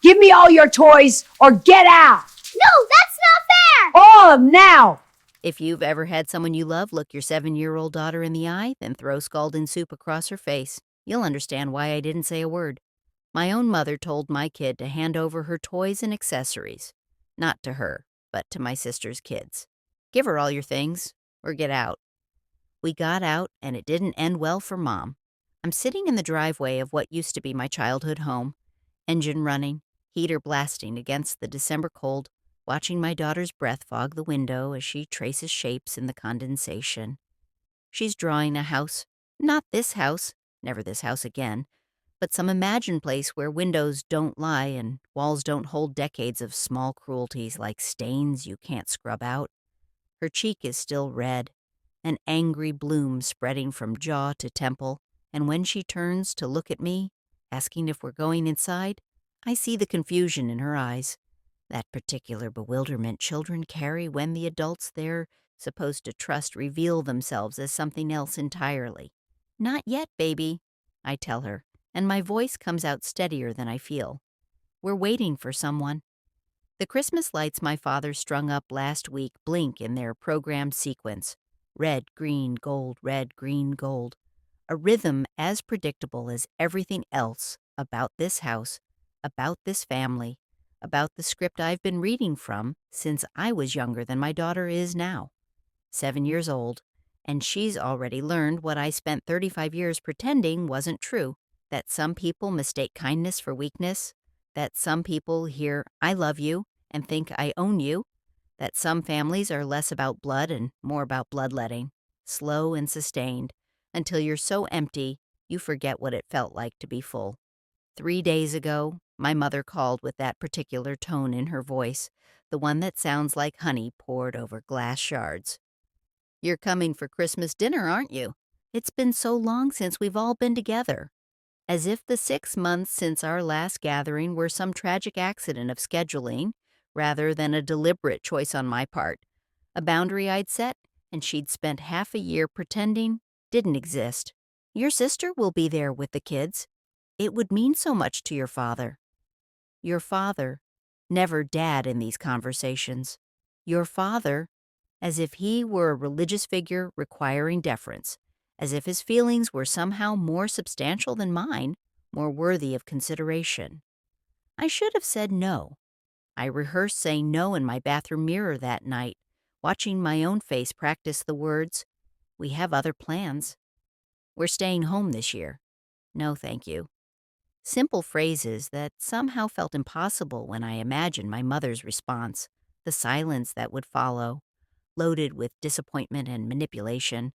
Give me all your toys or get out. No, that's not fair! All of them now. If you've ever had someone you love look your 7-year-old daughter in the eye, then throw scalding soup across her face. You'll understand why I didn't say a word. My own mother told my kid to hand over her toys and accessories. Not to her, but to my sister's kids. Give her all your things, or get out. We got out, and it didn't end well for Mom. I'm sitting in the driveway of what used to be my childhood home, engine running, heater blasting against the December cold, watching my daughter's breath fog the window as she traces shapes in the condensation. She's drawing a house. Not this house, never this house again, but some imagined place where windows don't lie and walls don't hold decades of small cruelties like stains you can't scrub out. Her cheek is still red, an angry bloom spreading from jaw to temple, and when she turns to look at me, asking if we're going inside, I see the confusion in her eyes. That particular bewilderment children carry when the adults they're supposed to trust reveal themselves as something else entirely. Not yet, baby, I tell her, and my voice comes out steadier than I feel. We're waiting for someone. The Christmas lights my father strung up last week blink in their programmed sequence. Red, green, gold, red, green, gold. A rhythm as predictable as everything else about this house, about this family, about the script I've been reading from since I was younger than my daughter is now. 7 years old, and she's already learned what I spent 35 years pretending wasn't true, that some people mistake kindness for weakness, that some people hear, "I love you," and think I own you, that some families are less about blood and more about bloodletting, slow and sustained, until you're so empty you forget what it felt like to be full. 3 days ago, my mother called with that particular tone in her voice, the one that sounds like honey poured over glass shards. "You're coming for Christmas dinner, aren't you? It's been so long since we've all been together." As if the 6 months since our last gathering were some tragic accident of scheduling, rather than a deliberate choice on my part, a boundary I'd set and she'd spent half a year pretending didn't exist. "Your sister will be there with the kids. It would mean so much to your father." Your father, never dad in these conversations. Your father, as if he were a religious figure requiring deference, as if his feelings were somehow more substantial than mine, more worthy of consideration. I should have said no. I rehearsed saying no in my bathroom mirror that night, watching my own face practice the words, "We have other plans. We're staying home this year. No, thank you." Simple phrases that somehow felt impossible when I imagined my mother's response, the silence that would follow, loaded with disappointment and manipulation,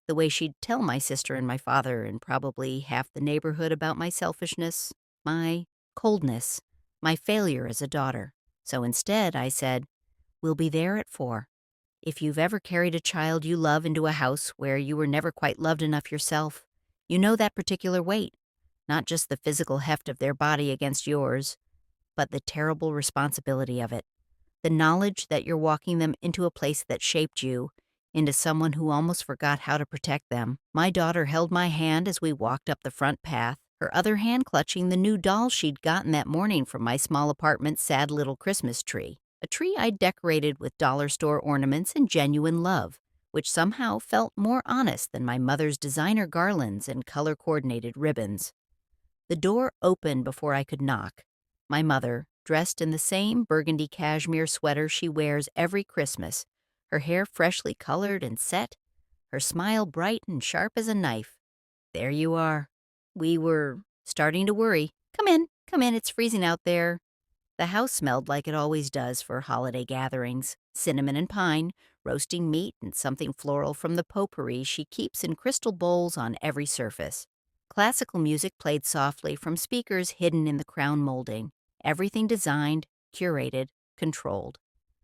the way she'd tell my sister and my father and probably half the neighborhood about my selfishness, my coldness, my failure as a daughter. So instead, I said, "We'll be there at 4. If you've ever carried a child you love into a house where you were never quite loved enough yourself, you know that particular weight. Not just the physical heft of their body against yours, but the terrible responsibility of it. The knowledge that you're walking them into a place that shaped you, into someone who almost forgot how to protect them." My daughter held my hand as we walked up the front path, her other hand clutching the new doll she'd gotten that morning from my small apartment's sad little Christmas tree, a tree I'd decorated with dollar store ornaments and genuine love, which somehow felt more honest than my mother's designer garlands and color-coordinated ribbons. The door opened before I could knock. My mother, dressed in the same burgundy cashmere sweater she wears every Christmas, her hair freshly colored and set, her smile bright and sharp as a knife. "There you are." We were starting to worry. Come in, it's freezing out there." The house smelled like it always does for holiday gatherings, cinnamon and pine, roasting meat, and something floral from the potpourri she keeps in crystal bowls on every surface. Classical music played softly from speakers hidden in the crown molding, everything designed, curated, controlled.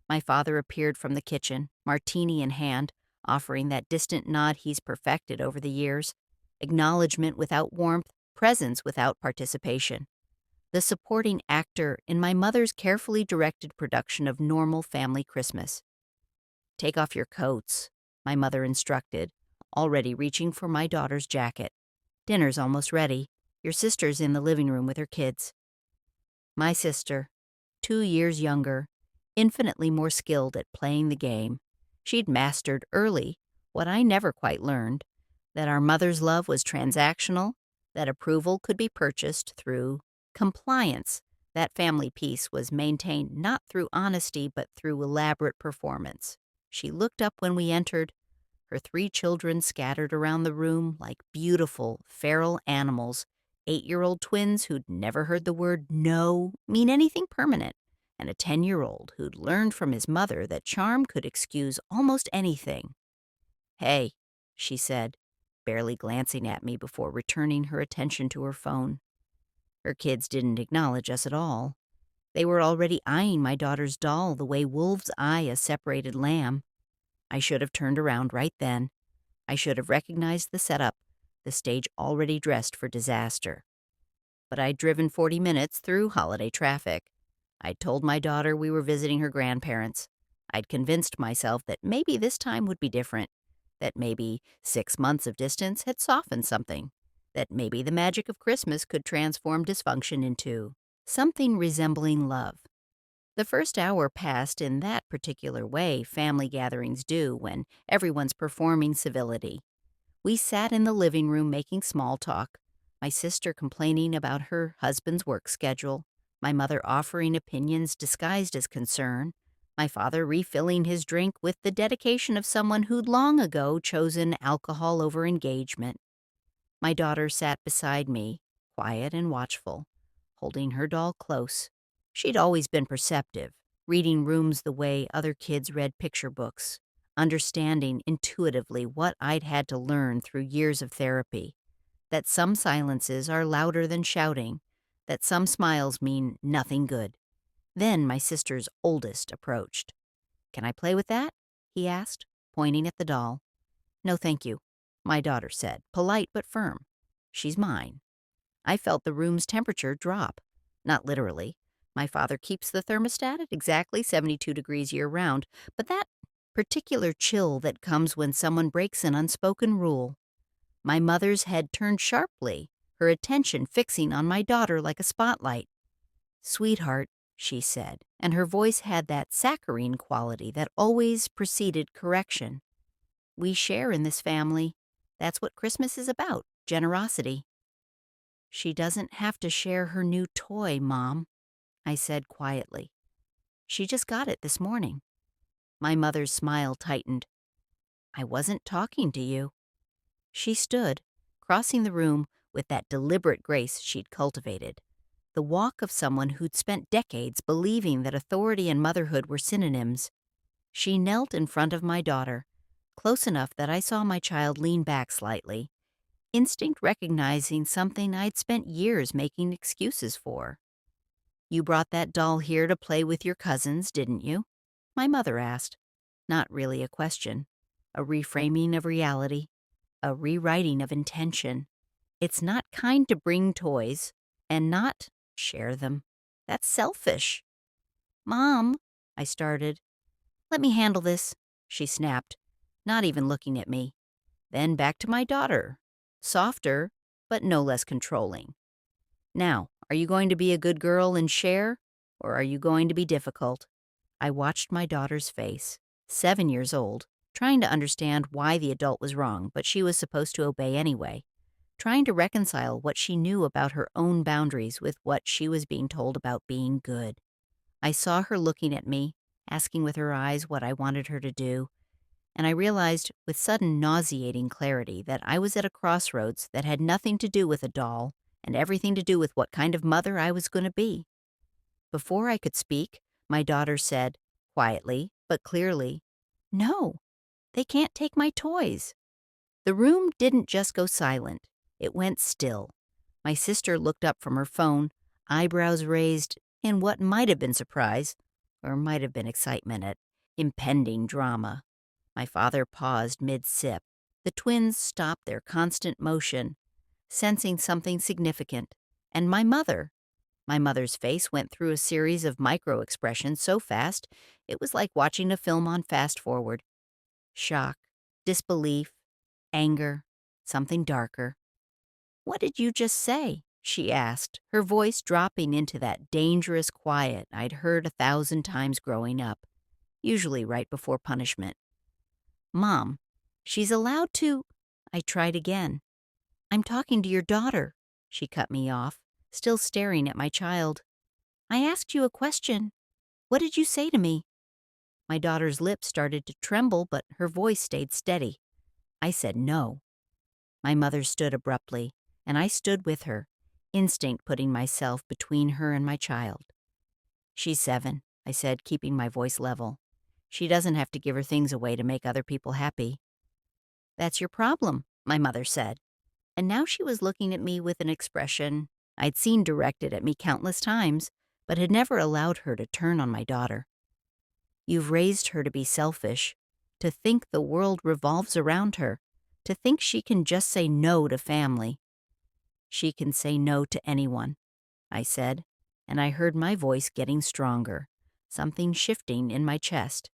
My father appeared from the kitchen, martini in hand, offering that distant nod he's perfected over the years, acknowledgement without warmth, presence without participation. The supporting actor in my mother's carefully directed production of normal family Christmas. "Take off your coats," my mother instructed, already reaching for my daughter's jacket. "Dinner's almost ready. Your sister's in the living room with her kids." My sister, 2 years younger, infinitely more skilled at playing the game. She'd mastered early what I never quite learned, that our mother's love was transactional, that approval could be purchased through compliance. That family peace was maintained not through honesty but through elaborate performance. She looked up when we entered, her 3 children scattered around the room like beautiful, feral animals, 8-year-old twins who'd never heard the word no mean anything permanent, and a 10-year-old who'd learned from his mother that charm could excuse almost anything. "Hey," she said, barely glancing at me before returning her attention to her phone. Her kids didn't acknowledge us at all. They were already eyeing my daughter's doll the way wolves eye a separated lamb. I should have turned around right then. I should have recognized the setup, the stage already dressed for disaster. But I'd driven 40 minutes through holiday traffic. I'd told my daughter we were visiting her grandparents. I'd convinced myself that maybe this time would be different, that maybe 6 months of distance had softened something, that maybe the magic of Christmas could transform dysfunction into something resembling love. The first hour passed in that particular way family gatherings do when everyone's performing civility. We sat in the living room making small talk, my sister complaining about her husband's work schedule, my mother offering opinions disguised as concern, my father refilling his drink with the dedication of someone who'd long ago chosen alcohol over engagement. My daughter sat beside me, quiet and watchful, holding her doll close. She'd always been perceptive, reading rooms the way other kids read picture books, understanding intuitively what I'd had to learn through years of therapy, that some silences are louder than shouting, that some smiles mean nothing good. Then my sister's oldest approached. "Can I play with that?" he asked, pointing at the doll. "No, thank you," my daughter said, polite but firm. "She's mine." I felt the room's temperature drop. Not literally. My father keeps the thermostat at exactly 72 degrees year-round, but that particular chill that comes when someone breaks an unspoken rule. My mother's head turned sharply, her attention fixing on my daughter like a spotlight. "Sweetheart," she said, and her voice had that saccharine quality that always preceded correction. "We share in this family. That's what Christmas is about, generosity." "She doesn't have to share her new toy, Mom," I said quietly. "She just got it this morning." My mother's smile tightened. "I wasn't talking to you." She stood, crossing the room with that deliberate grace she'd cultivated, the walk of someone who'd spent decades believing that authority and motherhood were synonyms. She knelt in front of my daughter, close enough that I saw my child lean back slightly, instinct recognizing something I'd spent years making excuses for. "You brought that doll here to play with your cousins, didn't you?" my mother asked. Not really a question. A reframing of reality. A rewriting of intention. It's not kind to bring toys and not share them. That's selfish. "Mom," I started. "Let me handle this," she snapped, not even looking at me. Then back to my daughter. Softer, but no less controlling. "Now, are you going to be a good girl and share, or are you going to be difficult?" I watched my daughter's face, 7 years old, trying to understand why the adult was wrong, but she was supposed to obey anyway, trying to reconcile what she knew about her own boundaries with what she was being told about being good. I saw her looking at me, asking with her eyes what I wanted her to do, and I realized with sudden nauseating clarity that I was at a crossroads that had nothing to do with a doll and everything to do with what kind of mother I was going to be. Before I could speak, my daughter said, quietly but clearly, "No, they can't take my toys." The room didn't just go silent. It went still. My sister looked up from her phone, eyebrows raised in what might have been surprise, or might have been excitement at impending drama. My father paused mid-sip. The twins stopped their constant motion, sensing something significant. And my mother's face went through a series of micro-expressions so fast it was like watching a film on fast-forward. Shock, disbelief, anger, something darker. "What did you just say?" she asked, her voice dropping into that dangerous quiet I'd heard 1,000 times growing up, usually right before punishment. Mom, she's allowed to. I tried again. I'm talking to your daughter, she cut me off, still staring at my child. I asked you a question. What did you say to me? My daughter's lips started to tremble, but her voice stayed steady. I said no. My mother stood abruptly, and I stood with her, instinct putting myself between her and my child. She's 7, I said, keeping my voice level. She doesn't have to give her things away to make other people happy. That's your problem, my mother said. And now she was looking at me with an expression I'd seen directed at me countless times, but had never allowed her to turn on my daughter. You've raised her to be selfish, to think the world revolves around her, to think she can just say no to family. She can say no to anyone, I said, and I heard my voice getting stronger, something shifting in my chest.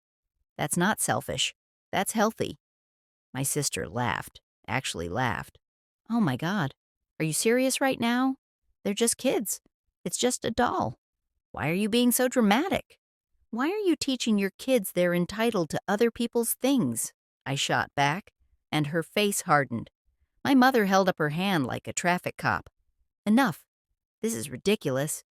That's not selfish. That's healthy. My sister laughed, actually laughed. Oh my God, are you serious right now? They're just kids. It's just a doll. Why are you being so dramatic? Why are you teaching your kids they're entitled to other people's things? I shot back, and her face hardened. My mother held up her hand like a traffic cop. Enough. This is ridiculous.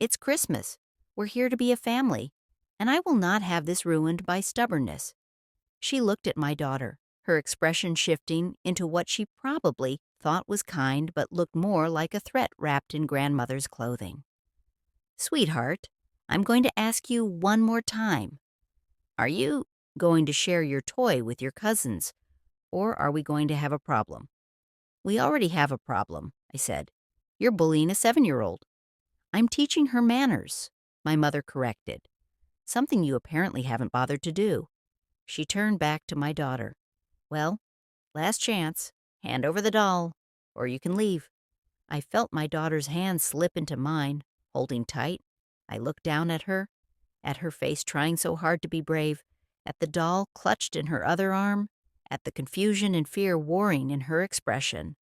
It's Christmas. We're here to be a family, and I will not have this ruined by stubbornness. She looked at my daughter, her expression shifting into what she probably thought was kind but looked more like a threat wrapped in grandmother's clothing. Sweetheart, I'm going to ask you one more time. Are you going to share your toy with your cousins, or are we going to have a problem? We already have a problem, I said. You're bullying a 7-year-old. I'm teaching her manners, my mother corrected. Something you apparently haven't bothered to do. She turned back to my daughter. Well, last chance. Hand over the doll, or you can leave. I felt my daughter's hand slip into mine, holding tight. I looked down at her face trying so hard to be brave, at the doll clutched in her other arm, at the confusion and fear warring in her expression.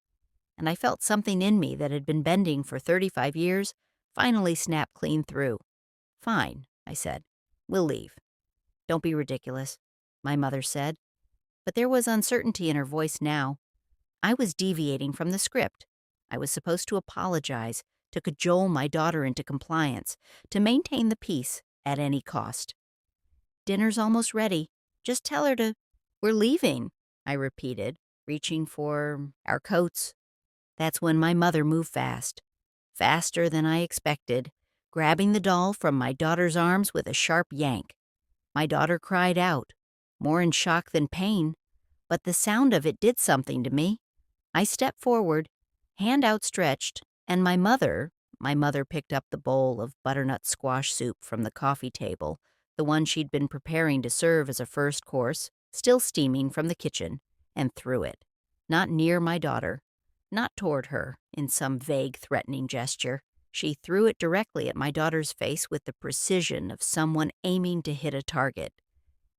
And I felt something in me that had been bending for 35 years finally snap clean through. Fine, I said. We'll leave. Don't be ridiculous, my mother said. But there was uncertainty in her voice now. I was deviating from the script. I was supposed to apologize, to cajole my daughter into compliance, to maintain the peace at any cost. Dinner's almost ready. Just tell her to... We're leaving, I repeated, reaching for our coats. That's when my mother moved fast. Faster than I expected, grabbing the doll from my daughter's arms with a sharp yank. My daughter cried out, more in shock than pain, but the sound of it did something to me. I stepped forward, hand outstretched, and my mother picked up the bowl of butternut squash soup from the coffee table, the one she'd been preparing to serve as a first course, still steaming from the kitchen, and threw it. Not near my daughter, not toward her in some vague, threatening gesture. She threw it directly at my daughter's face with the precision of someone aiming to hit a target.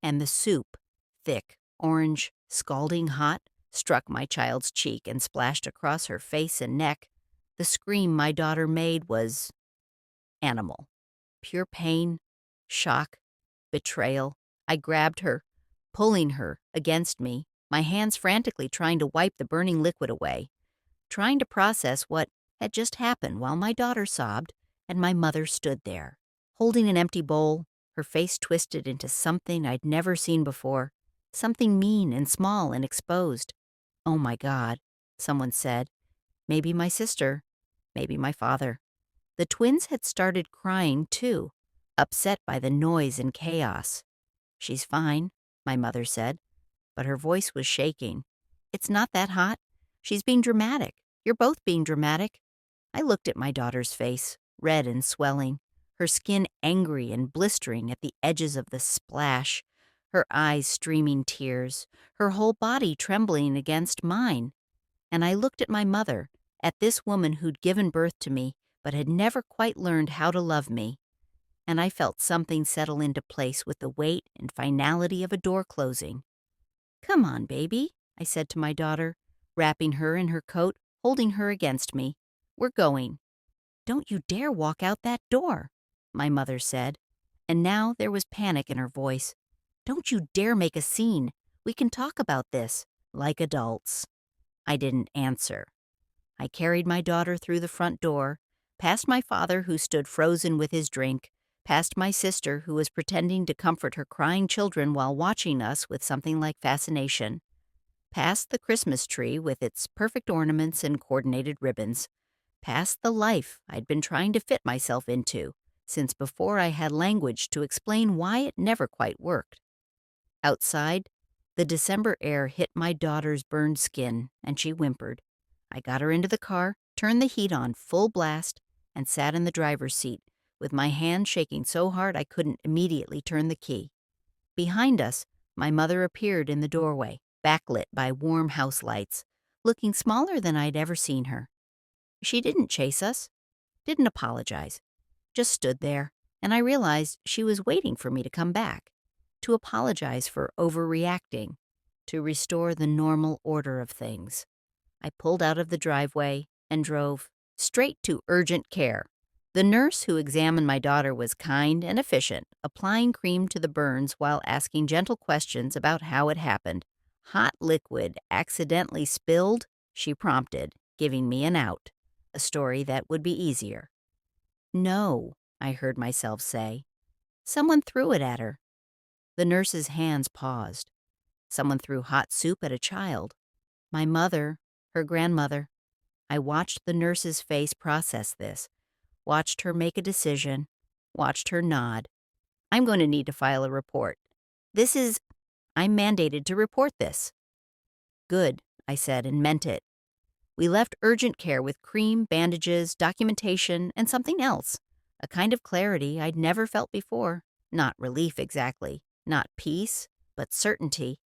And the soup, thick, orange, scalding hot, struck my child's cheek and splashed across her face and neck. The scream my daughter made was animal. Pure pain, shock, betrayal. I grabbed her, pulling her against me, my hands frantically trying to wipe the burning liquid away, trying to process what had just happened while my daughter sobbed and my mother stood there, holding an empty bowl, her face twisted into something I'd never seen before, something mean and small and exposed. Oh my God, someone said. Maybe my sister, maybe my father. The twins had started crying too, upset by the noise and chaos. She's fine, my mother said, but her voice was shaking. It's not that hot. She's being dramatic. You're both being dramatic. I looked at my daughter's face, red and swelling, her skin angry and blistering at the edges of the splash, her eyes streaming tears, her whole body trembling against mine. And I looked at my mother, at this woman who'd given birth to me but had never quite learned how to love me. And I felt something settle into place with the weight and finality of a door closing. Come on, baby, I said to my daughter, wrapping her in her coat, holding her against me. We're going." "Don't you dare walk out that door," my mother said, and now there was panic in her voice. "Don't you dare make a scene. We can talk about this, like adults." I didn't answer. I carried my daughter through the front door, past my father who stood frozen with his drink, past my sister who was pretending to comfort her crying children while watching us with something like fascination, past the Christmas tree with its perfect ornaments and coordinated ribbons, past the life I'd been trying to fit myself into, since before I had language to explain why it never quite worked. Outside, the December air hit my daughter's burned skin, and she whimpered. I got her into the car, turned the heat on full blast, and sat in the driver's seat, with my hand shaking so hard I couldn't immediately turn the key. Behind us, my mother appeared in the doorway, backlit by warm house lights, looking smaller than I'd ever seen her. She didn't chase us, didn't apologize, just stood there, and I realized she was waiting for me to come back, to apologize for overreacting, to restore the normal order of things. I pulled out of the driveway and drove straight to urgent care. The nurse who examined my daughter was kind and efficient, applying cream to the burns while asking gentle questions about how it happened. "Hot liquid accidentally spilled," she prompted, giving me an out, a story that would be easier. "No," I heard myself say. "Someone threw it at her." The nurse's hands paused. Someone threw hot soup at a child. My mother, her grandmother. I watched the nurse's face process this, watched her make a decision, watched her nod. "I'm going to need to file a report. I'm mandated to report this." "Good," I said and meant it. We left urgent care with cream, bandages, documentation, and something else. A kind of clarity I'd never felt before. Not relief exactly, not peace, but certainty.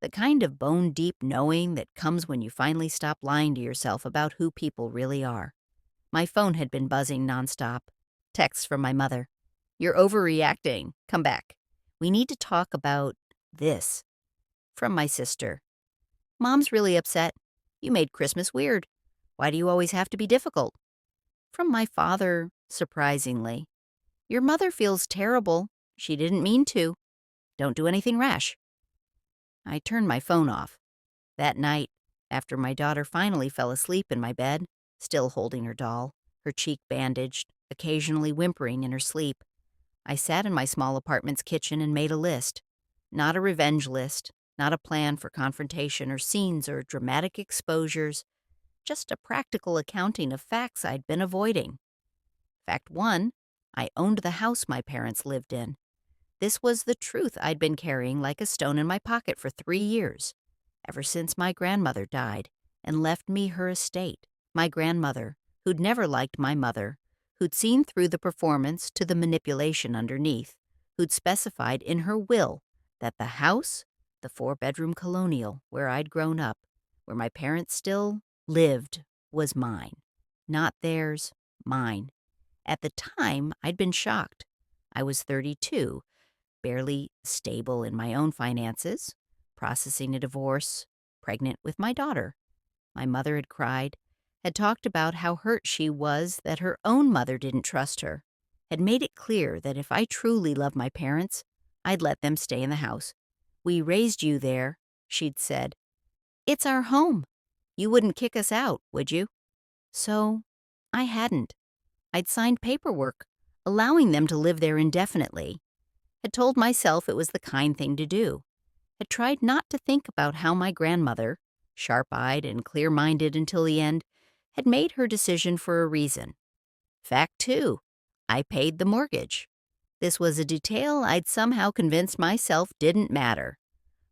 The kind of bone-deep knowing that comes when you finally stop lying to yourself about who people really are. My phone had been buzzing nonstop. Texts from my mother. "You're overreacting. Come back. We need to talk about this." From my sister. "Mom's really upset. You made Christmas weird. Why do you always have to be difficult?" From my father, surprisingly. "Your mother feels terrible. She didn't mean to. Don't do anything rash." I turned my phone off. That night, after my daughter finally fell asleep in my bed, still holding her doll, her cheek bandaged, occasionally whimpering in her sleep, I sat in my small apartment's kitchen and made a list. Not a revenge list, not a plan for confrontation or scenes or dramatic exposures, just a practical accounting of facts I'd been avoiding. Fact 1, I owned the house my parents lived in. This was the truth I'd been carrying like a stone in my pocket for 3 years, ever since my grandmother died and left me her estate. My grandmother, who'd never liked my mother, who'd seen through the performance to the manipulation underneath, who'd specified in her will that the house, the 4-bedroom colonial where I'd grown up, where my parents still lived, was mine. Not theirs, mine. At the time, I'd been shocked. I was 32, barely stable in my own finances, processing a divorce, pregnant with my daughter. My mother had cried, had talked about how hurt she was that her own mother didn't trust her, had made it clear that if I truly loved my parents, I'd let them stay in the house. "We raised you there," she'd said. "It's our home. You wouldn't kick us out, would you?" So, I hadn't. I'd signed paperwork, allowing them to live there indefinitely. Had told myself it was the kind thing to do. Had tried not to think about how my grandmother, sharp-eyed and clear-minded until the end, had made her decision for a reason. Fact 2, I paid the mortgage. This was a detail I'd somehow convinced myself didn't matter.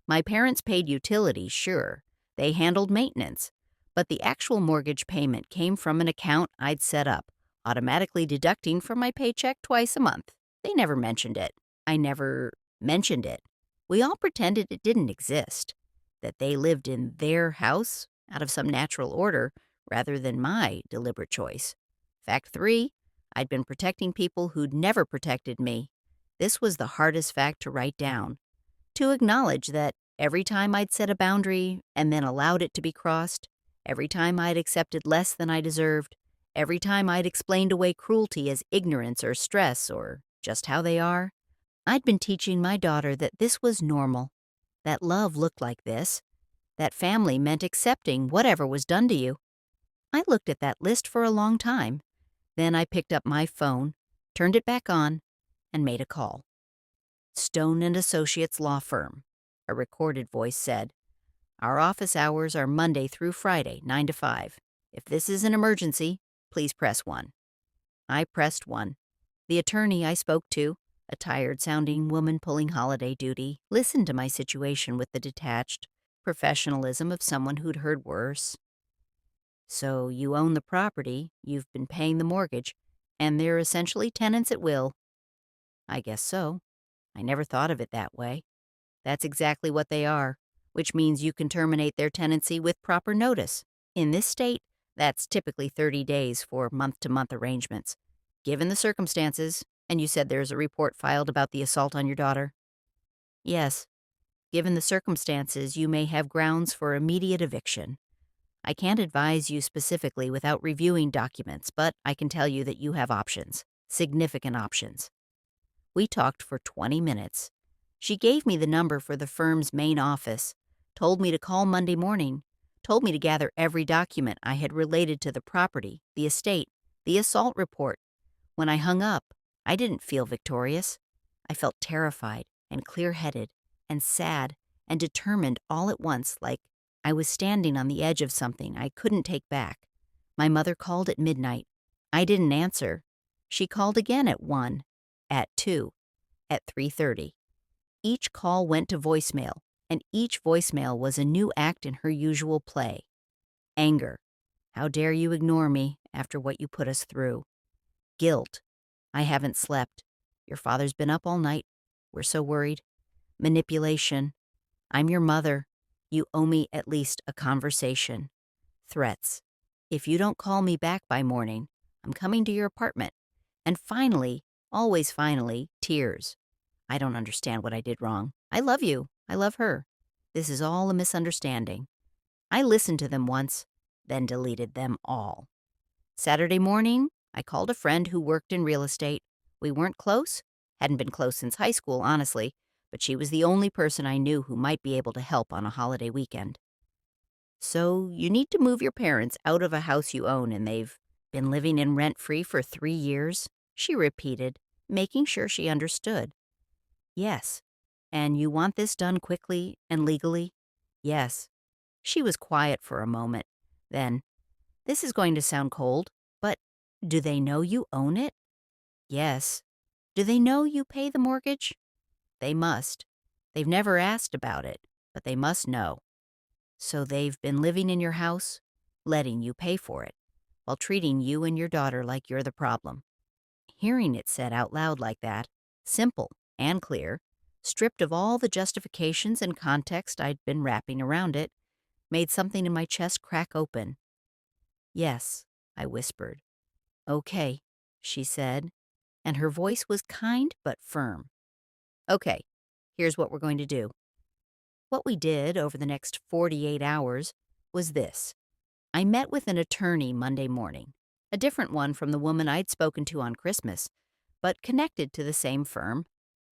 My parents paid utilities, sure. They handled maintenance. But the actual mortgage payment came from an account I'd set up, automatically deducting from my paycheck twice a month. They never mentioned it. I never mentioned it. We all pretended it didn't exist, that they lived in their house out of some natural order rather than my deliberate choice. Fact 3, I'd been protecting people who'd never protected me. This was the hardest fact to write down. To acknowledge that every time I'd set a boundary and then allowed it to be crossed, every time I'd accepted less than I deserved, Every time I'd explained away cruelty as ignorance or stress or just how they are, I'd been teaching my daughter that this was normal, that love looked like this, that family meant accepting whatever was done to you. I looked at that list for a long time. Then I picked up my phone, turned it back on, and made a call. Stone and Associates Law Firm, a recorded voice said. Our office hours are Monday through Friday, 9 to 5. If this is an emergency, please press 1. I pressed 1. The attorney I spoke to, a tired-sounding woman pulling holiday duty, listened to my situation with the detached professionalism of someone who'd heard worse. So you own the property, you've been paying the mortgage, and they're essentially tenants at will. I guess so. I never thought of it that way. That's exactly what they are, which means you can terminate their tenancy with proper notice. In this state, that's typically 30 days for month-to-month arrangements. Given the circumstances, and you said there's a report filed about the assault on your daughter? Yes. Given the circumstances, you may have grounds for immediate eviction. I can't advise you specifically without reviewing documents, but I can tell you that you have options, significant options. We talked for 20 minutes. She gave me the number for the firm's main office, told me to call Monday morning, told me to gather every document I had related to the property, the estate, the assault report. When I hung up, I didn't feel victorious. I felt terrified and clear-headed and sad and determined all at once, like I was standing on the edge of something I couldn't take back. My mother called at midnight. I didn't answer. She called again at 1, at 2, at 3:30. Each call went to voicemail, and each voicemail was a new act in her usual play. Anger. How dare you ignore me after what you put us through? Guilt. I haven't slept. Your father's been up all night. We're so worried. Manipulation. I'm your mother. You owe me at least a conversation. Threats. If you don't call me back by morning, I'm coming to your apartment. And finally, always finally, tears. I don't understand what I did wrong. I love you. I love her. This is all a misunderstanding. I listened to them once, then deleted them all. Saturday morning, I called a friend who worked in real estate. We weren't close, hadn't been close since high school, honestly, but she was the only person I knew who might be able to help on a holiday weekend. So you need to move your parents out of a house you own and they've been living in rent-free for 3 years, she repeated, making sure she understood. Yes. And you want this done quickly and legally? Yes. She was quiet for a moment. Then, this is going to sound cold, but do they know you own it? Yes. Do they know you pay the mortgage? They must. They've never asked about it, but they must know. So they've been living in your house, letting you pay for it, while treating you and your daughter like you're the problem. Hearing it said out loud like that, simple and clear, stripped of all the justifications and context I'd been wrapping around it, made something in my chest crack open. Yes, I whispered. Okay, she said, and her voice was kind but firm. Okay, here's what we're going to do. What we did over the next 48 hours was this. I met with an attorney Monday morning, a different one from the woman I'd spoken to on Christmas, but connected to the same firm,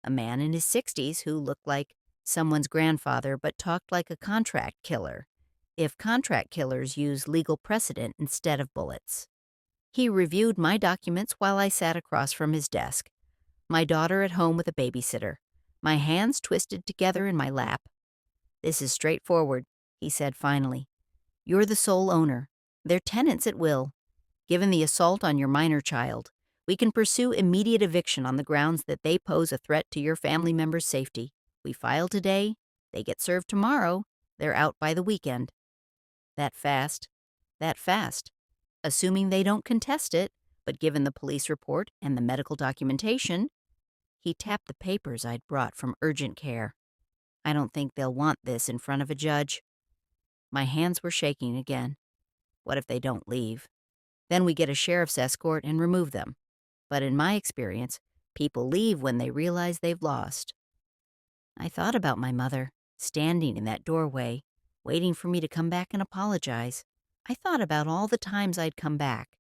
a man in his 60s who looked like someone's grandfather but talked like a contract killer, if contract killers use legal precedent instead of bullets. He reviewed my documents while I sat across from his desk, my daughter at home with a babysitter, my hands twisted together in my lap. This is straightforward, he said finally. You're the sole owner. They're tenants at will. Given the assault on your minor child, we can pursue immediate eviction on the grounds that they pose a threat to your family member's safety. We file today, they get served tomorrow, they're out by the weekend. That fast. Assuming they don't contest it, but given the police report and the medical documentation, he tapped the papers I'd brought from urgent care. I don't think they'll want this in front of a judge. My hands were shaking again. What if they don't leave? Then we get a sheriff's escort and remove them. But in my experience, people leave when they realize they've lost. I thought about my mother, standing in that doorway, waiting for me to come back and apologize. I thought about all the times I'd come back,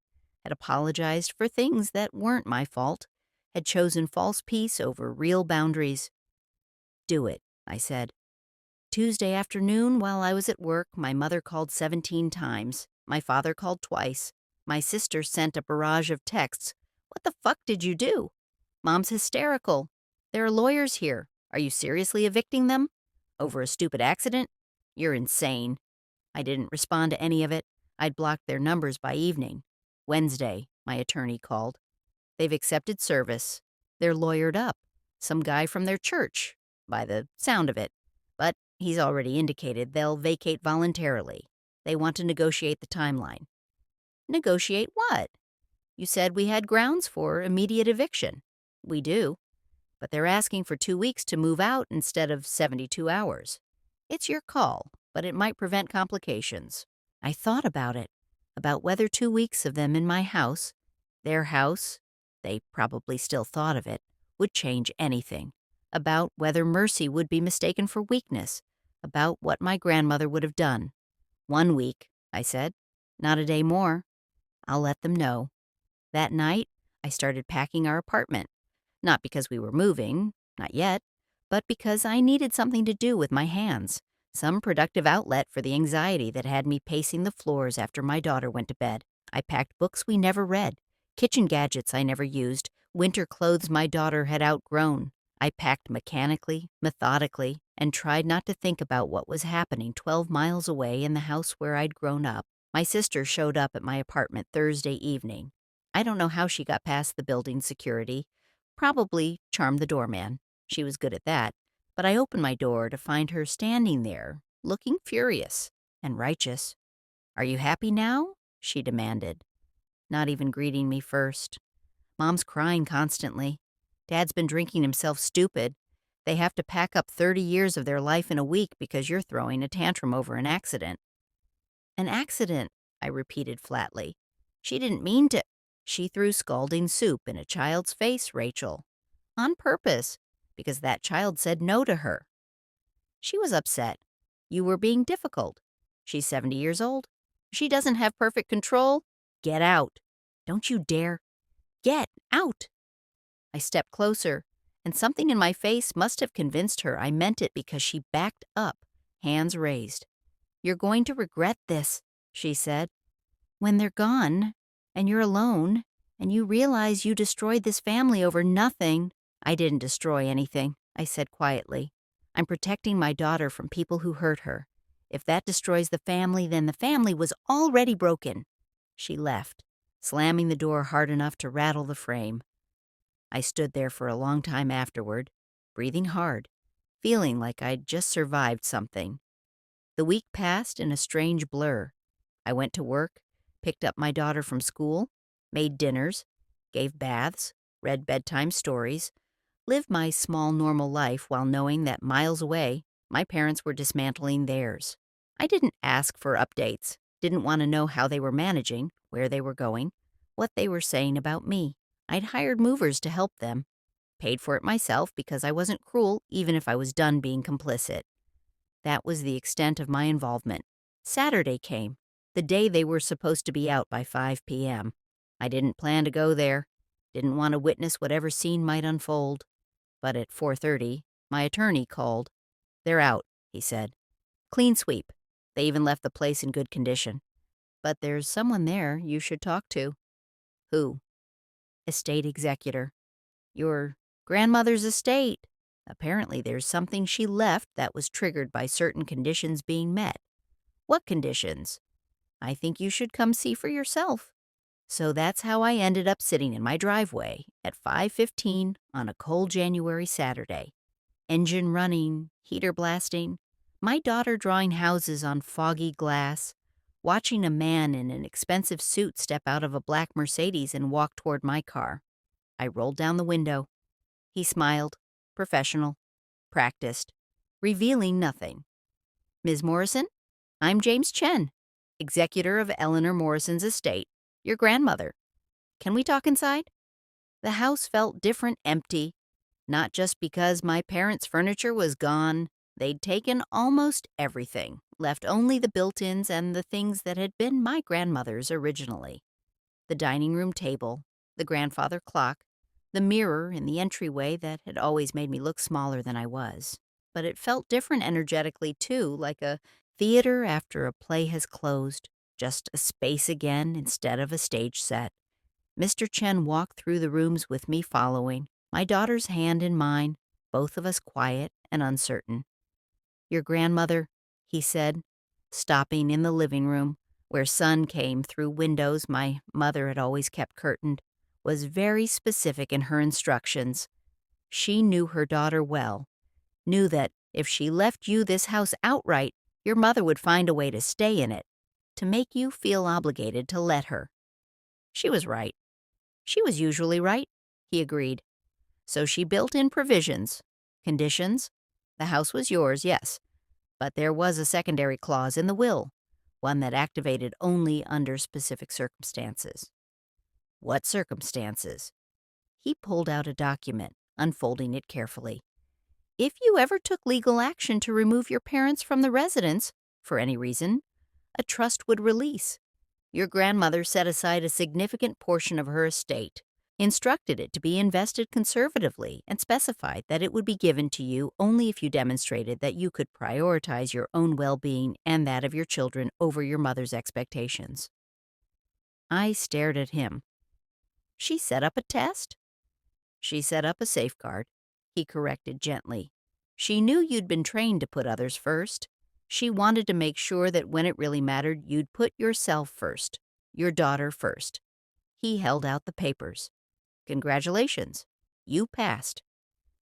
had apologized for things that weren't my fault, had chosen false peace over real boundaries. Do it, I said. Tuesday afternoon, while I was at work, my mother called 17 times. My father called twice. My sister sent a barrage of texts. What the fuck did you do? Mom's hysterical. There are lawyers here. Are you seriously evicting them? Over a stupid accident? You're insane. I didn't respond to any of it. I'd blocked their numbers by evening. Wednesday, my attorney called. They've accepted service. They're lawyered up. Some guy from their church, by the sound of it. But he's already indicated they'll vacate voluntarily. They want to negotiate the timeline. Negotiate what? You said we had grounds for immediate eviction. We do. But they're asking for 2 weeks to move out instead of 72 hours. It's your call, but it might prevent complications. I thought about it, about whether 2 weeks of them in my house, their house, they probably still thought of it, would change anything. About whether mercy would be mistaken for weakness. About what my grandmother would have done. 1 week, I said. Not a day more. I'll let them know. That night, I started packing our apartment. Not because we were moving, not yet, but because I needed something to do with my hands. Some productive outlet for the anxiety that had me pacing the floors after my daughter went to bed. I packed books we never read, kitchen gadgets I never used, winter clothes my daughter had outgrown. I packed mechanically, methodically, and tried not to think about what was happening 12 miles away in the house where I'd grown up. My sister showed up at my apartment Thursday evening. I don't know how she got past the building security. Probably charmed the doorman. She was good at that. But I opened my door to find her standing there, looking furious and righteous. "Are you happy now?" she demanded, not even greeting me first. Mom's crying constantly. Dad's been drinking himself stupid. They have to pack up 30 years of their life in a week because you're throwing a tantrum over an accident. An accident, I repeated flatly. She didn't mean to. She threw scalding soup in a child's face, Rachel. On purpose, because that child said no to her. She was upset. You were being difficult. She's 70 years old. She doesn't have perfect control. Get out. Don't you dare. Get out. I stepped closer, and something in my face must have convinced her I meant it because she backed up, hands raised. "You're going to regret this," she said. "When they're gone, and you're alone, and you realize you destroyed this family over nothing." "I didn't destroy anything," I said quietly. "I'm protecting my daughter from people who hurt her. If that destroys the family, then the family was already broken." She left, slamming the door hard enough to rattle the frame. I stood there for a long time afterward, breathing hard, feeling like I'd just survived something. The week passed in a strange blur. I went to work, picked up my daughter from school, made dinners, gave baths, read bedtime stories, lived my small normal life while knowing that miles away, my parents were dismantling theirs. I didn't ask for updates, didn't want to know how they were managing, where they were going, what they were saying about me. I'd hired movers to help them, paid for it myself because I wasn't cruel even if I was done being complicit. That was the extent of my involvement. Saturday came, the day they were supposed to be out by 5 p.m. I didn't plan to go there, didn't want to witness whatever scene might unfold. But at 4:30, my attorney called. "They're out," he said. "Clean sweep. They even left the place in good condition. But there's someone there you should talk to." "Who?" "Estate executor. Your grandmother's estate. Apparently there's something she left that was triggered by certain conditions being met." "What conditions?" "I think you should come see for yourself." So that's how I ended up sitting in my driveway at 5:15 on a cold January Saturday. Engine running, heater blasting, my daughter drawing houses on foggy glass, watching a man in an expensive suit step out of a black Mercedes and walk toward my car. I rolled down the window. He smiled, professional, practiced, revealing nothing. "Ms. Morrison, I'm James Chen, executor of Eleanor Morrison's estate, your grandmother. Can we talk inside?" The house felt different, empty, not just because my parents' furniture was gone. They'd taken almost everything, left only the built-ins and the things that had been my grandmother's originally. the dining room table, the grandfather clock, the mirror in the entryway that had always made me look smaller than I was. But it felt different energetically, too, like a theater after a play has closed, just a space again instead of a stage set. Mr. Chen walked through the rooms with me following, my daughter's hand in mine, both of us quiet and uncertain. "Your grandmother," he said, stopping in the living room, where sun came through windows my mother had always kept curtained, was very specific in her instructions. She knew her daughter well, knew that if she left you this house outright, your mother would find a way to stay in it, to make you feel obligated to let her. She was right. She was usually right, he agreed. So she built in provisions. Conditions? The house was yours, yes, but there was a secondary clause in the will, one that activated only under specific circumstances. What circumstances? He pulled out a document, unfolding it carefully. If you ever took legal action to remove your parents from the residence, for any reason, a trust would release. Your grandmother set aside a significant portion of her estate, instructed it to be invested conservatively, and specified that it would be given to you only if you demonstrated that you could prioritize your own well-being and that of your children over your mother's expectations. I stared at him. She set up a test? She set up a safeguard, he corrected gently. She knew you'd been trained to put others first. She wanted to make sure that when it really mattered, you'd put yourself first, your daughter first. He held out the papers. Congratulations, you passed.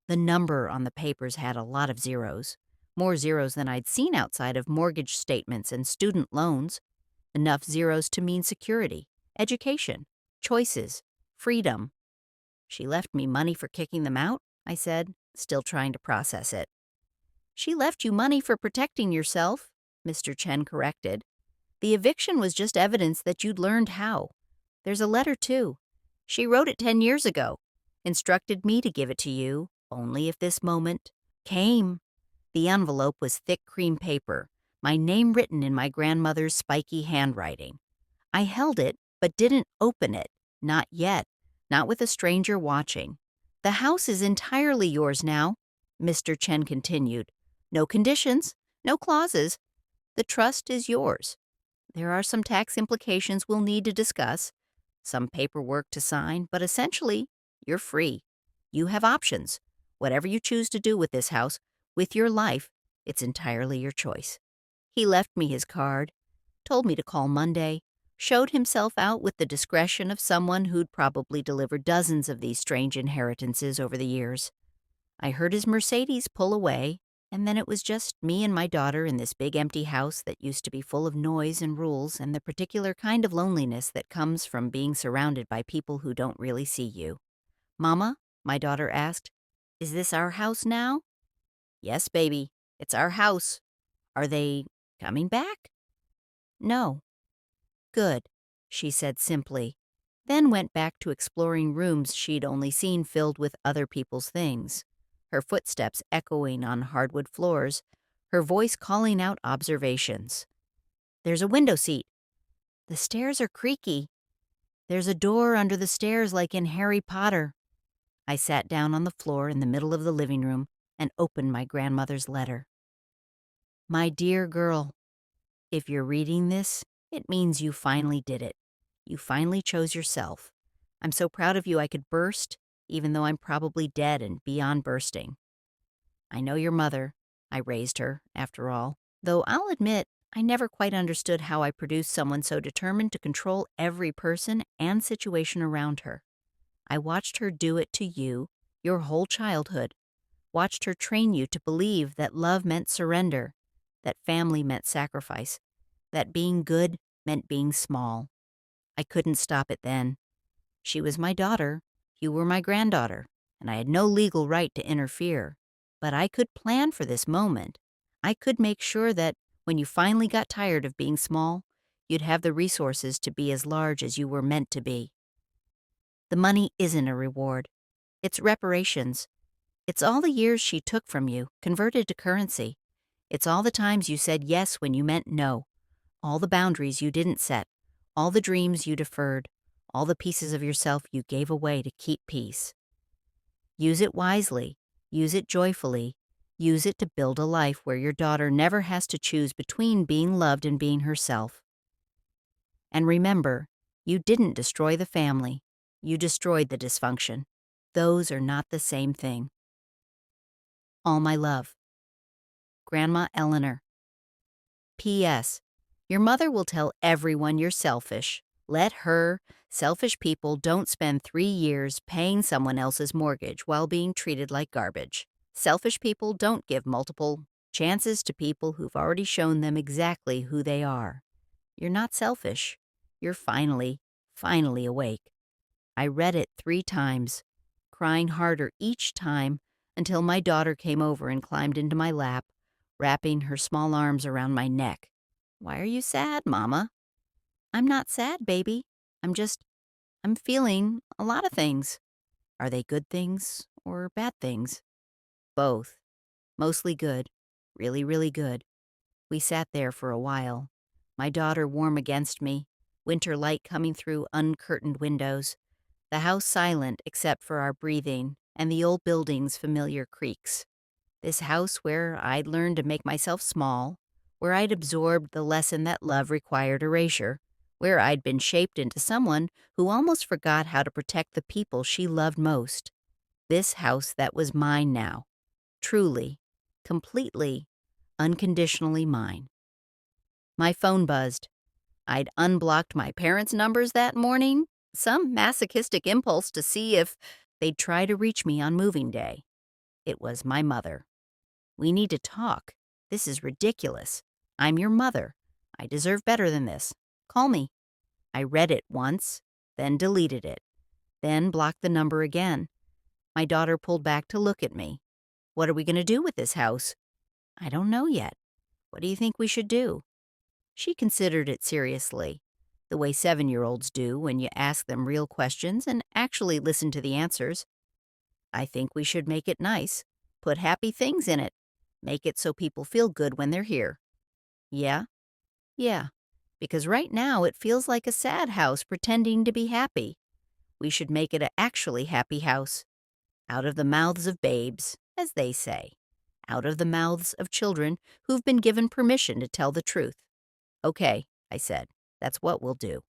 The number on the papers had a lot of zeros, more zeros than I'd seen outside of mortgage statements and student loans. Enough zeros to mean security, education, choices, freedom. She left me money for kicking them out, I said, still trying to process it. She left you money for protecting yourself, Mr. Chen corrected. The eviction was just evidence that you'd learned how. There's a letter, too. She wrote it 10 years ago, instructed me to give it to you, only if this moment came. The envelope was thick cream paper, my name written in my grandmother's spiky handwriting. I held it, but didn't open it, not yet, not with a stranger watching. The house is entirely yours now, Mr. Chen continued. No conditions, no clauses. The trust is yours. There are some tax implications we'll need to discuss, some paperwork to sign, but essentially, you're free. You have options. Whatever you choose to do with this house, with your life, it's entirely your choice. He left me his card, told me to call Monday, showed himself out with the discretion of someone who'd probably delivered dozens of these strange inheritances over the years. I heard his Mercedes pull away, and then it was just me and my daughter in this big empty house that used to be full of noise and rules and the particular kind of loneliness that comes from being surrounded by people who don't really see you. "Mama," my daughter asked, "is this our house now?" "Yes, baby, it's our house. Are they coming back?" "No." "Good," she said simply, then went back to exploring rooms she'd only seen filled with other people's things, her footsteps echoing on hardwood floors, her voice calling out observations. "There's a window seat. The stairs are creaky. There's a door under the stairs like in Harry Potter." I sat down on the floor in the middle of the living room and opened my grandmother's letter. "My dear girl, if you're reading this, it means you finally did it. You finally chose yourself. I'm so proud of you I could burst, even though I'm probably dead and beyond bursting. I know your mother. I raised her, after all. Though I'll admit, I never quite understood how I produced someone so determined to control every person and situation around her. I watched her do it to you, your whole childhood. Watched her train you to believe that love meant surrender, that family meant sacrifice, that being good meant being small. I couldn't stop it then. She was my daughter, you were my granddaughter, and I had no legal right to interfere. But I could plan for this moment. I could make sure that when you finally got tired of being small, you'd have the resources to be as large as you were meant to be. The money isn't a reward. It's reparations. It's all the years she took from you, converted to currency. It's all the times you said yes when you meant no, all the boundaries you didn't set, all the dreams you deferred, all the pieces of yourself you gave away to keep peace. Use it wisely, use it joyfully, use it to build a life where your daughter never has to choose between being loved and being herself. And remember, you didn't destroy the family, you destroyed the dysfunction. Those are not the same thing. All my love. Grandma Eleanor. P.S. Your mother will tell everyone you're selfish. Let her. Selfish people don't spend 3 years paying someone else's mortgage while being treated like garbage. Selfish people don't give multiple chances to people who've already shown them exactly who they are. You're not selfish. You're finally awake. I read it 3 times, crying harder each time until my daughter came over and climbed into my lap, wrapping her small arms around my neck. Why are you sad, Mama? I'm not sad, baby. I'm feeling a lot of things. Are they good things or bad things? Both. Mostly good. Really, really good. We sat there for a while. My daughter warm against me, winter light coming through uncurtained windows, the house silent except for our breathing and the old building's familiar creaks. This house where I'd learned to make myself small, where I'd absorbed the lesson that love required erasure, where I'd been shaped into someone who almost forgot how to protect the people she loved most. This house that was mine now. Truly, completely, unconditionally mine. My phone buzzed. I'd unblocked my parents' numbers that morning, some masochistic impulse to see if they'd try to reach me on moving day. It was my mother. We need to talk. This is ridiculous. I'm your mother. I deserve better than this. Call me. I read it once, then deleted it, then blocked the number again. My daughter pulled back to look at me. What are we going to do with this house? I don't know yet. What do you think we should do? She considered it seriously, the way 7-year-olds do when you ask them real questions and actually listen to the answers. I think we should make it nice, put happy things in it, make it so people feel good when they're here. Yeah? Yeah, because right now it feels like a sad house pretending to be happy. We should make it an actually happy house. Out of the mouths of babes, as they say. Out of the mouths of children who've been given permission to tell the truth. Okay, I said, that's what we'll do.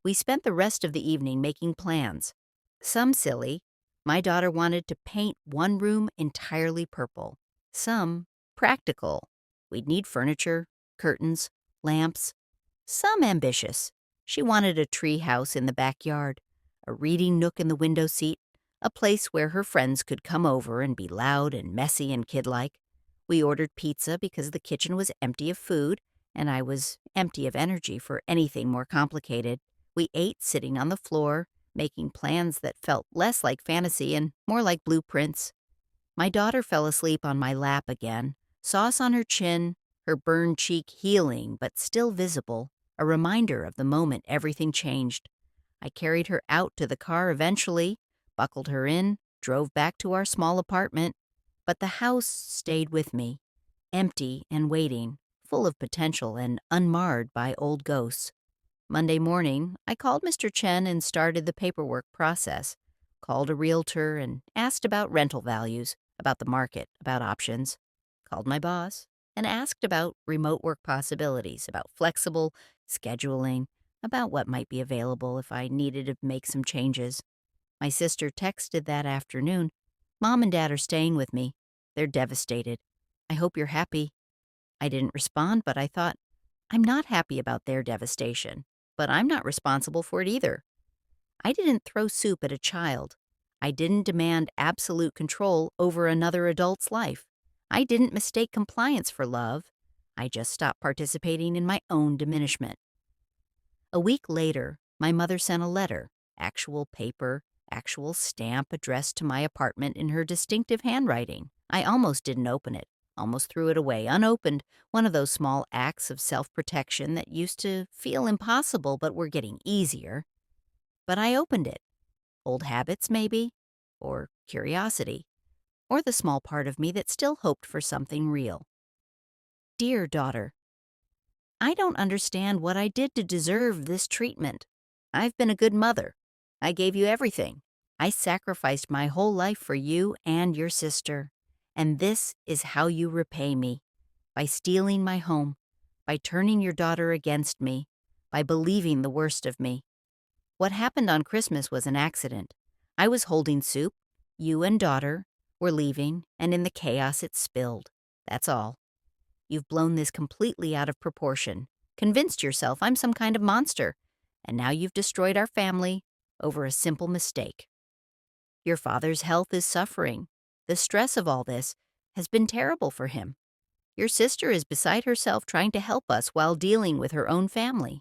We spent the rest of the evening making plans. Some silly. My daughter wanted to paint one room entirely purple. Some practical. We'd need furniture, curtains, lamps. Some ambitious. She wanted a tree house in the backyard, a reading nook in the window seat, a place where her friends could come over and be loud and messy and kid-like. We ordered pizza because the kitchen was empty of food, and I was empty of energy for anything more complicated. We ate sitting on the floor, making plans that felt less like fantasy and more like blueprints. My daughter fell asleep on my lap again, sauce on her chin, her burned cheek healing but still visible, a reminder of the moment everything changed. I carried her out to the car eventually, buckled her in, drove back to our small apartment, but the house stayed with me, empty and waiting, full of potential and unmarred by old ghosts. Monday morning, I called Mr. Chen and started the paperwork process, called a realtor and asked about rental values, about the market, about options, called my boss and asked about remote work possibilities, about flexible scheduling, about what might be available if I needed to make some changes. My sister texted that afternoon, "Mom and Dad are staying with me. They're devastated. I hope you're happy." I didn't respond, but I thought, I'm not happy about their devastation, but I'm not responsible for it either. I didn't throw soup at a child. I didn't demand absolute control over another adult's life. I didn't mistake compliance for love. I just stopped participating in my own diminishment. A week later, my mother sent a letter, actual paper, actual stamp addressed to my apartment in her distinctive handwriting. I almost didn't open it, almost threw it away, unopened, one of those small acts of self-protection that used to feel impossible but were getting easier. But I opened it. Old habits, maybe, or curiosity, or the small part of me that still hoped for something real. Dear daughter, I don't understand what I did to deserve this treatment. I've been a good mother. I gave you everything. I sacrificed my whole life for you and your sister. And this is how you repay me. By stealing my home, by turning your daughter against me, by believing the worst of me. What happened on Christmas was an accident. I was holding soup, you and daughter were leaving, and in the chaos it spilled. That's all. You've blown this completely out of proportion, convinced yourself I'm some kind of monster, and now you've destroyed our family over a simple mistake. Your father's health is suffering. The stress of all this has been terrible for him. Your sister is beside herself trying to help us while dealing with her own family.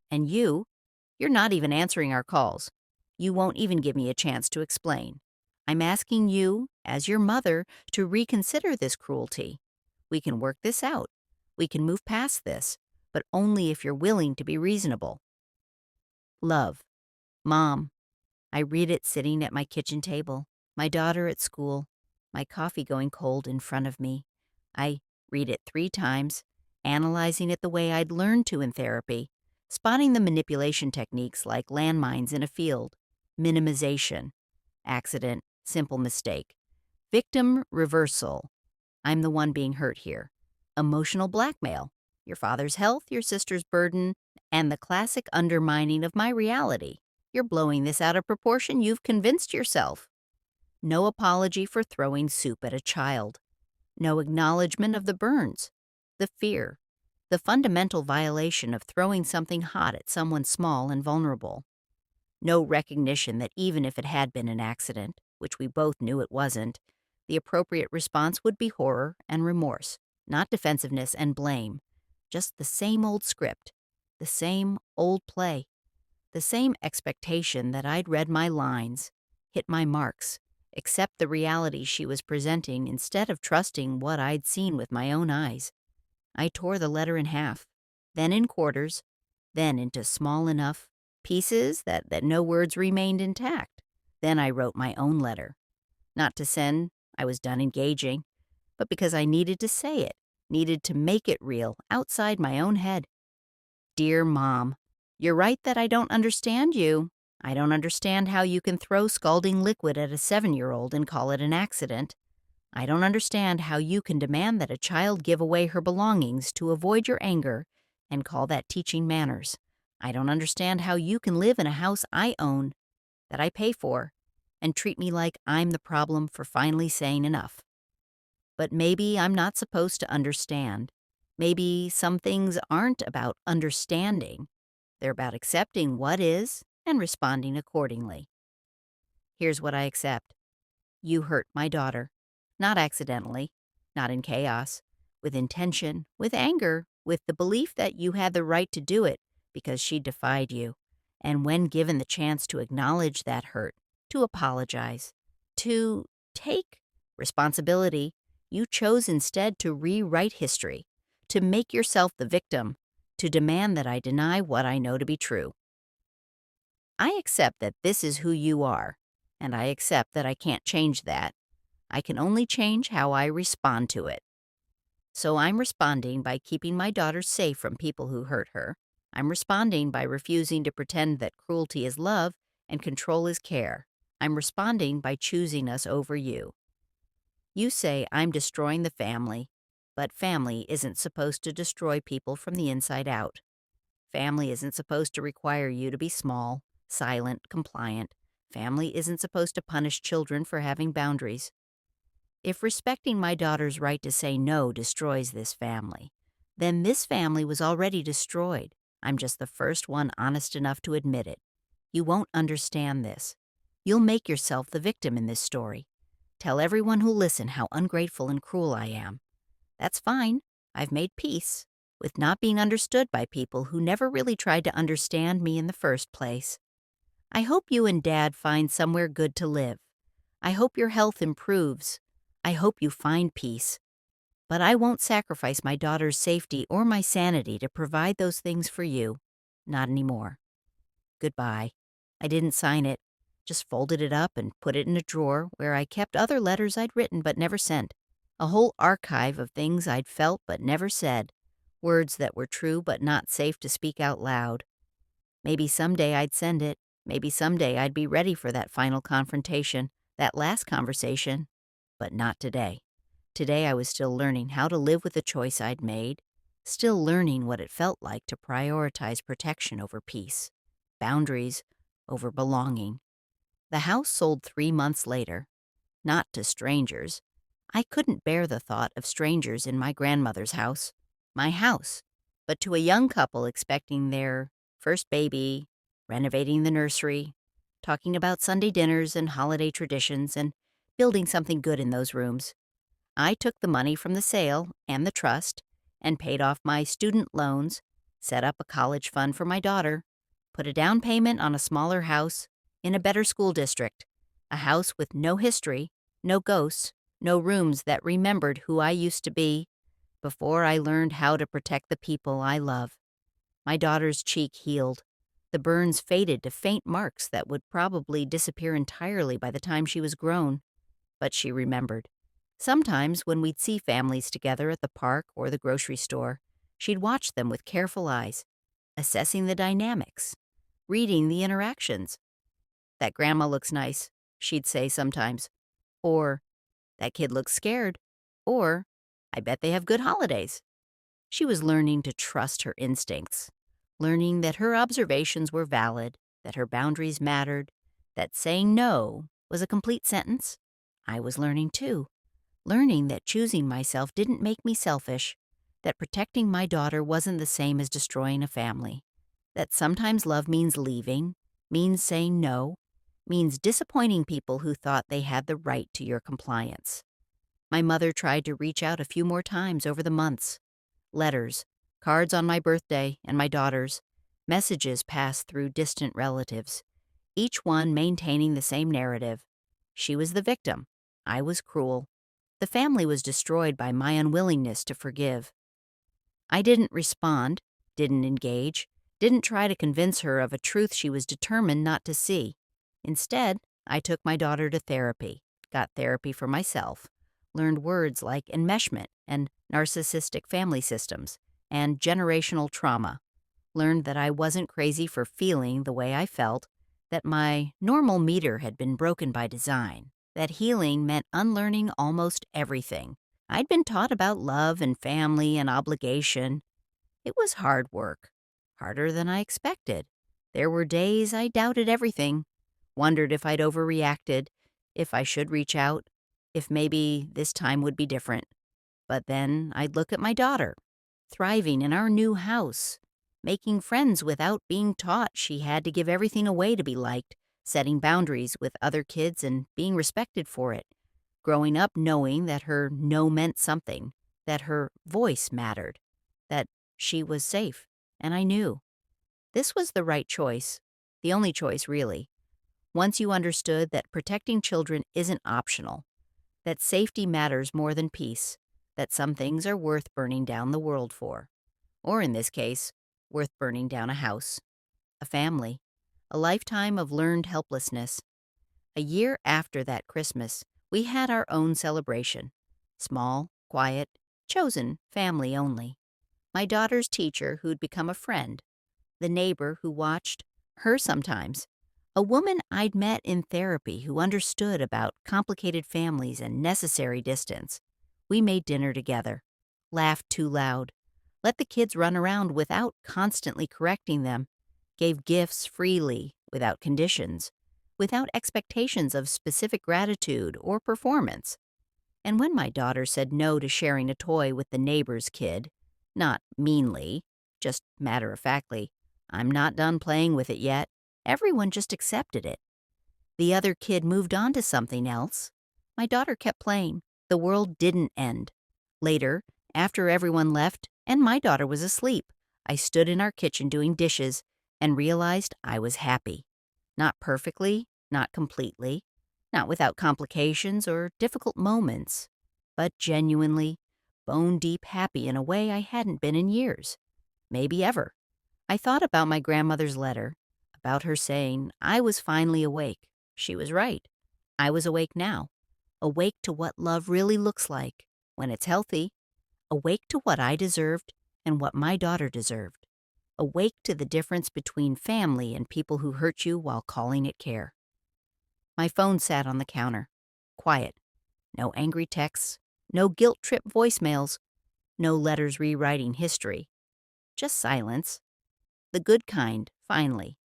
And you're not even answering our calls. You won't even give me a chance to explain. I'm asking you, as your mother, to reconsider this cruelty. We can work this out. We can move past this, but only if you're willing to be reasonable. Love. Mom. I read it sitting at my kitchen table, my daughter at school, my coffee going cold in front of me. I read it 3 times, analyzing it the way I'd learned to in therapy, spotting the manipulation techniques like landmines in a field, minimization, accident, simple mistake, victim reversal. I'm the one being hurt here. Emotional blackmail, your father's health, your sister's burden, and the classic undermining of my reality. You're blowing this out of proportion. You've convinced yourself. No apology for throwing soup at a child. No acknowledgement of the burns, the fear, the fundamental violation of throwing something hot at someone small and vulnerable. No recognition that even if it had been an accident, which we both knew it wasn't, the appropriate response would be horror and remorse, not defensiveness and blame. Just the same old script, the same old play, the same expectation that I'd read my lines, hit my marks, accept the reality she was presenting instead of trusting what I'd seen with my own eyes. I tore the letter in half, then in quarters, then into small enough pieces that no words remained intact. Then I wrote my own letter. Not to send, I was done engaging, but because I needed to say it, needed to make it real outside my own head. Dear Mom, you're right that I don't understand you. I don't understand how you can throw scalding liquid at a 7-year-old and call it an accident. I don't understand how you can demand that a child give away her belongings to avoid your anger and call that teaching manners. I don't understand how you can live in a house I own, that I pay for, and treat me like I'm the problem for finally saying enough. But maybe I'm not supposed to understand. Maybe some things aren't about understanding. They're about accepting what is and responding accordingly. Here's what I accept. You hurt my daughter. Not accidentally, not in chaos, with intention, with anger, with the belief that you had the right to do it because she defied you. And when given the chance to acknowledge that hurt, to apologize, to take responsibility, you chose instead to rewrite history, to make yourself the victim, to demand that I deny what I know to be true. I accept that this is who you are, and I accept that I can't change that. I can only change how I respond to it. So I'm responding by keeping my daughter safe from people who hurt her. I'm responding by refusing to pretend that cruelty is love and control is care. I'm responding by choosing us over you. You say I'm destroying the family, but family isn't supposed to destroy people from the inside out. Family isn't supposed to require you to be small, silent, compliant. Family isn't supposed to punish children for having boundaries. If respecting my daughter's right to say no destroys this family, then this family was already destroyed. I'm just the first one honest enough to admit it. You won't understand this. You'll make yourself the victim in this story. Tell everyone who'll listen how ungrateful and cruel I am. That's fine. I've made peace with not being understood by people who never really tried to understand me in the first place. I hope you and Dad find somewhere good to live. I hope your health improves. I hope you find peace. But I won't sacrifice my daughter's safety or my sanity to provide those things for you. Not anymore. Goodbye. I didn't sign it. Just folded it up and put it in a drawer where I kept other letters I'd written but never sent. A whole archive of things I'd felt but never said. Words that were true but not safe to speak out loud. Maybe someday I'd send it. Maybe someday I'd be ready for that final confrontation, that last conversation. But not today. Today I was still learning how to live with the choice I'd made, still learning what it felt like to prioritize protection over peace, boundaries over belonging. The house sold 3 months later, not to strangers. I couldn't bear the thought of strangers in my grandmother's house, my house, but to a young couple expecting their first baby, renovating the nursery, talking about Sunday dinners and holiday traditions, and building something good in those rooms. I took the money from the sale and the trust and paid off my student loans, set up a college fund for my daughter, put a down payment on a smaller house in a better school district, a house with no history, no ghosts, no rooms that remembered who I used to be before I learned how to protect the people I love. My daughter's cheek healed. The burns faded to faint marks that would probably disappear entirely by the time she was grown, but she remembered. Sometimes when we'd see families together at the park or the grocery store, she'd watch them with careful eyes, assessing the dynamics, reading the interactions. "That grandma looks nice," she'd say sometimes. Or, "That kid looks scared." Or, "I bet they have good holidays." She was learning to trust her instincts, learning that her observations were valid, that her boundaries mattered, that saying no was a complete sentence. I was learning too. Learning that choosing myself didn't make me selfish, that protecting my daughter wasn't the same as destroying a family, that sometimes love means leaving, means saying no, means disappointing people who thought they had the right to your compliance. My mother tried to reach out a few more times over the months. Letters, cards on my birthday and my daughter's, messages passed through distant relatives, each one maintaining the same narrative. She was the victim. I was cruel. The family was destroyed by my unwillingness to forgive. I didn't respond, didn't engage, didn't try to convince her of a truth she was determined not to see. Instead, I took my daughter to therapy, got therapy for myself, learned words like enmeshment and narcissistic family systems and generational trauma, learned that I wasn't crazy for feeling the way I felt, that my normal meter had been broken by design, that healing meant unlearning almost everything. I'd been taught about love and family and obligation. It was hard work, harder than I expected. There were days I doubted everything, wondered if I'd overreacted, if I should reach out, if maybe this time would be different. But then I'd look at my daughter, thriving in our new house, making friends without being taught she had to give everything away to be liked, setting boundaries with other kids and being respected for it, growing up knowing that her no meant something, that her voice mattered, that she was safe, and I knew. This was the right choice, the only choice really. Once you understood that protecting children isn't optional, that safety matters more than peace, that some things are worth burning down the world for, or in this case, worth burning down a house, a family, a lifetime of learned helplessness. A year after that Christmas, we had our own celebration. Small, quiet, chosen family only. My daughter's teacher who'd become a friend, the neighbor who watched her sometimes, a woman I'd met in therapy who understood about complicated families and necessary distance. We made dinner together, laughed too loud, let the kids run around without constantly correcting them, gave gifts freely without conditions, without expectations of specific gratitude or performance. And when my daughter said no to sharing a toy with the neighbor's kid, not meanly, just matter-of-factly, "I'm not done playing with it yet," everyone just accepted it. The other kid moved on to something else. My daughter kept playing. The world didn't end. Later, after everyone left and my daughter was asleep, I stood in our kitchen doing dishes and realized I was happy. Not perfectly, not completely, not without complications or difficult moments, but genuinely, bone-deep happy in a way I hadn't been in years, maybe ever. I thought about my grandmother's letter, about her saying I was finally awake. She was right. I was awake now, awake to what love really looks like when it's healthy, awake to what I deserved and what my daughter deserved. awake to the difference between family and people who hurt you while calling it care. My phone sat on the counter, quiet. No angry texts, no guilt-trip voicemails, no letters rewriting history. Just silence. The good kind, finally.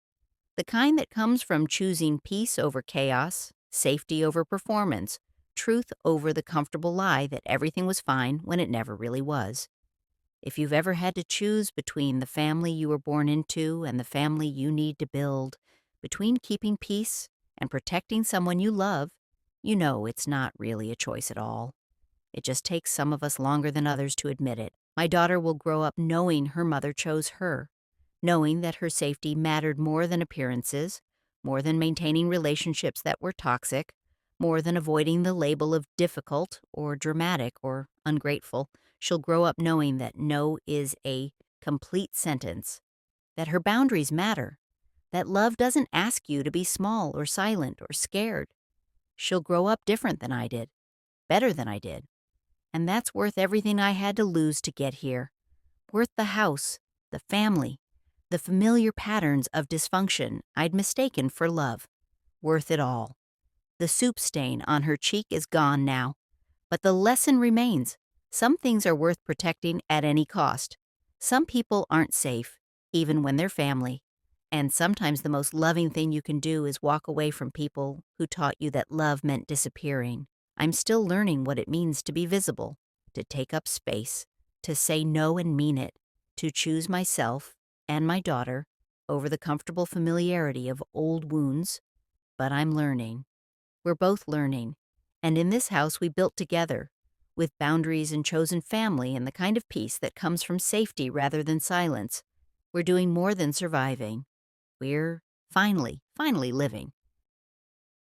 The kind that comes from choosing peace over chaos, safety over performance, truth over the comfortable lie that everything was fine when it never really was. If you've ever had to choose between the family you were born into and the family you need to build, between keeping peace and protecting someone you love, you know it's not really a choice at all. It just takes some of us longer than others to admit it. My daughter will grow up knowing her mother chose her, knowing that her safety mattered more than appearances, more than maintaining relationships that were toxic, more than avoiding the label of difficult or dramatic or ungrateful. She'll grow up knowing that no is a complete sentence, that her boundaries matter, that love doesn't ask you to be small or silent or scared. She'll grow up different than I did, better than I did. And that's worth everything I had to lose to get here. Worth the house, the family, the familiar patterns of dysfunction I'd mistaken for love. Worth it all. The soup stain on her cheek is gone now. But the lesson remains. Some things are worth protecting at any cost. Some people aren't safe, even when they're family. And sometimes the most loving thing you can do is walk away from people who taught you that love meant disappearing. I'm still learning what it means to be visible, to take up space, to say no and mean it, to choose myself and my daughter over the comfortable familiarity of old wounds. But I'm learning. We're both learning. And in this house we built together, with boundaries and chosen family and the kind of peace that comes from safety rather than silence. We're doing more than surviving. We're finally living.